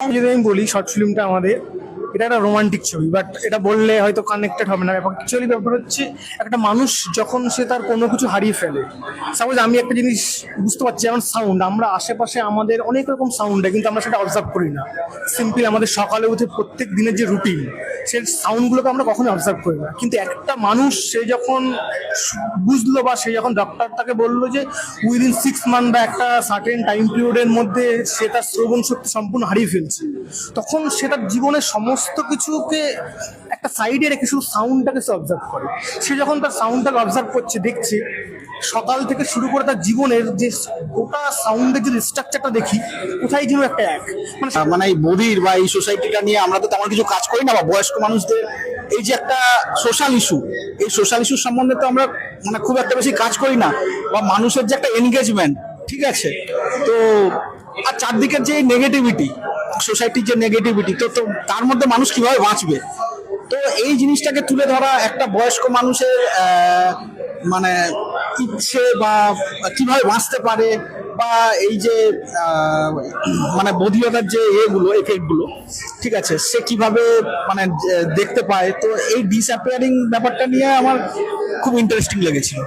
যদি আমি বলি শর্ট ফিল্মটা আমাদের এটা একটা রোমান্টিক ছবি, বাট এটা বললে হয়তো কানেক্টেড হবে না। অ্যাকচুয়ালি ব্যাপার হচ্ছে একটা মানুষ যখন সে তার কোনো কিছু হারিয়ে ফেলে, সাপোজ আমি একটা জিনিস বুঝতে পারছি যেমন সাউন্ড, আমরা আশেপাশে আমাদের অনেক রকম সাউন্ড হয় কিন্তু আমরা সেটা অবজার্ভ করি না। সিম্পলি আমাদের সকালে উঠে প্রত্যেক দিনের যে রুটিন, সেই সাউন্ডগুলোকে আমরা কখনোই অবজার্ভ করি না। কিন্তু একটা মানুষ সে যখন বুঝলো বা সে যখন ডক্টর তাকে বললো যে উইদিন 6 মান্থ বা একটা সার্টেন টাইম পিরিয়ডের মধ্যে সে তার শ্রবণ শক্তি সম্পূর্ণ হারিয়ে ফেলছে, তখন সে তার জীবনের সমস্ত কিছুকে একটা সাইডে রেখে শুধু সাউন্ডটাকে সে অবজার্ভ করে। সে যখন তার সাউন্ডটাকে অবজার্ভ করছে, দেখছে সকাল থেকে শুরু করে তার জীবনের যে গোটা সাউন্ডের যে স্ট্রাকচারটা দেখি, কোথায় যেন একটা এক মানে এই বধির বা এই সোসাইটিটা নিয়ে আমরা তো তেমন কিছু কাজ করি না, বা বয়স্ক মানুষদের এই যে একটা সোশ্যাল ইস্যু, এই সোশ্যাল ইস্যু সম্বন্ধে তো আমরা মানে খুব একটা বেশি কাজ করি না, বা মানুষের যে একটা এনগেজমেন্ট, ঠিক আছে। তো আর চারদিকের যে নেগেটিভিটি, সোসাইটির যে নেগেটিভিটি, তো তার মধ্যে মানুষ কিভাবে বাঁচবে, তো এই জিনিসটাকে তুলে ধরা একটা বয়স্ক মানুষের মানে ইচ্ছে বা কিভাবে বাঁচতে পারে, বা এই যে মানে বধিরতার যে এগুলো এফেক্ট গুলো, ঠিক আছে, সে কিভাবে মানে দেখতে পায়, তো এই ডিসঅ্যাপিয়ারিং ব্যাপারটা নিয়ে আমার খুব ইন্টারেস্টিং লেগেছিল।